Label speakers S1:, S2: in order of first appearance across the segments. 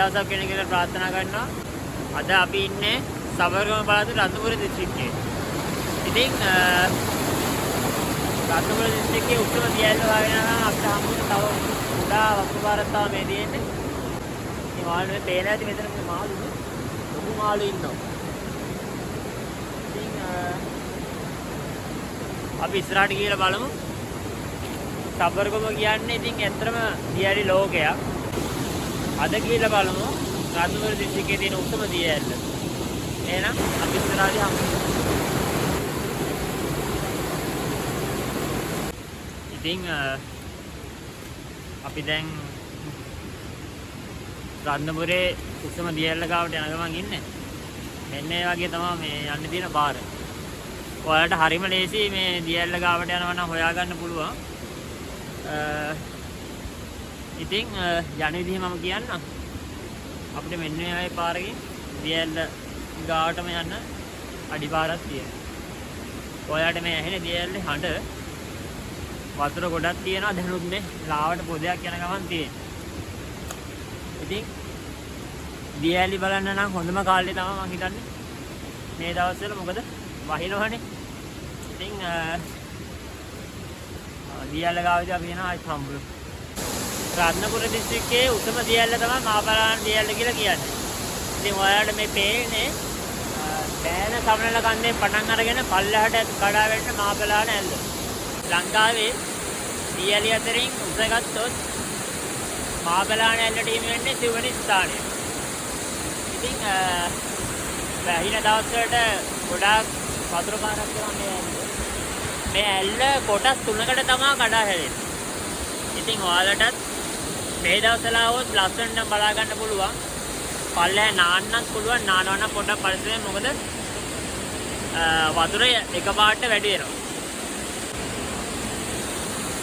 S1: දවසක් වෙන කියලා ප්‍රාර්ථනා කරනවා. අද අපි ඉන්නේ සබරගම පළාතේ රත්නපුර දිස්ත්‍රික්කයේ. ඉතින් රත්නපුර දිස්ත්‍රික්කයේ උත්තර දියැල්ල වගේ නම් අපිට හම්බුනේ තව උඩා වස්තුපාරක් තමයි මේ තියෙන්නේ. මේ මාළුනේ පේන ඇති මෙතන මේ මාළුනේ. ලොකු මාළු ඉන්නවා. ඉතින් අපි ඉස්සරහට ගිහලා බලමු. සබරගම කියන්නේ ඉතින් ඇත්තටම දියැලි ලෝකයක්. අද කියලා බලමු රත්නපුර දිස්ත්‍රික්කයේ තියෙන උත්තම දියැල්ල. එහෙනම් අපි ඉස්සරහදී හම්බ ඉතින් අපි දැන් රත්නපුරේ උත්තම දියැල්ල ගාවට යන ගමන් ඉන්නේ. මෙන්න මේ වගේ තමයි මේ යන්න තියෙන පාර. ඔයාලට හරිම ලේසි මේ දියැල්ල ගාවට යනවා නම් හොයාගන්න පුළුවන්. ඉතින් යන විදිහ මම කියන්නම්. අපිට මෙන්න මේ වගේ පාරකින් දියැල්ල ගාවටම යන්න අඩිපාරක් තියෙනවා. ඔයාලට මේ ඇහෙන දියැල්ලේ හඬ වතුර ගොඩක් තියෙනවා දැනුත් මේ ලාවට පොදයක් යන ගමන් තියෙනවා. ඉතින් දියැලි බලන්න නම් හොඳම කාලේ තමයි මම හිතන්නේ මේ දවස්වල. මොකද වහිනවනේ. ඉතින් දියැල්ල ගාවදී අපි යනවා ආයි හම්බුනේ. රත්නපුර දිස්ත්‍රික්කයේ උසම දියැල්ල තමයි මාපලාන දියැල්ල කියලා කියන්නේ. ඉතින් ඔයාලට මේ පේන්නේ බෑන සමනල කන්දේ පටන් අරගෙන පල්ලෙහාට කඩා වැටෙන මාපලාන ඇල්ල. ලංකාවේ දියැලි අතරින් උස ගත්තොත් මාපලාන ඇල්ලට හිමි වෙන්නේ 30 වෙනි ස්ථානය. ඉතින් වැහින දවස්වලට ගොඩාක් වතුර පාරක් යනවා මේ ඇල්ල කොටස් 3කට තමයි කඩා හැලෙන්නේ. ඉතින් ඔයාලටත් මේ දවස්වල આવොත් ලස්සනට බලා ගන්න පුළුවන්. පල්ලෙහා නාන්නත් පුළුවන්. නානවා නම් පොඩ්ඩක් පරිස්සමෙන්. මොකද වතුර එකපාරට වැඩි වෙනවා.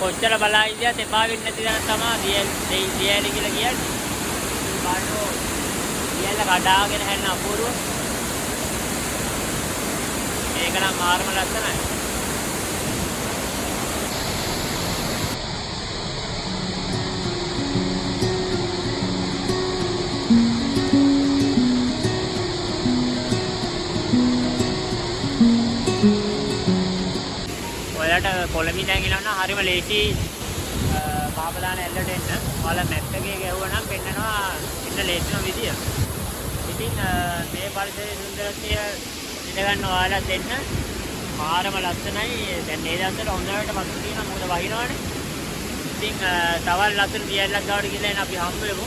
S1: කොච්චර බලා ඉඳියත් එපා වෙන්නේ නැති දණක් තමයි දියැලි කියලා කියන්නේ. බාඩෝ දියැල්ල කඩාගෙන හැරෙන අපූර්ව. මේක නම් මාර්ම ලස්සනයි. කොළඹින් ඇවිල්ලා නම් හරිම ලේසි මාපලාන ඇල්ලට එන්න. ඔයාලා මැප් එකේ ගැහුවා නම් පෙන්නනවා ඉන්න ලේසිම විදිය. ඉතින් මේ පරිසරයේ සුන්දරත්වය ඉඳ ගන්න ඔයාලා දෙන්න මාරම ලස්සනයි. දැන් මේ දවස්වල හොඳට වතුර තියෙනවා. මොකද වහිනවනේ. ඉතින් තවල් ලස්සන දියැලක් ගාවට ගිහලා එන අපි හම්බ වෙමු.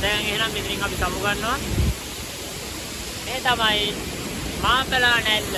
S1: දැන් එහෙනම් මෙතනින් අපි සමු ගන්නවා. මේ තමයි මාපලාන ඇල්ල.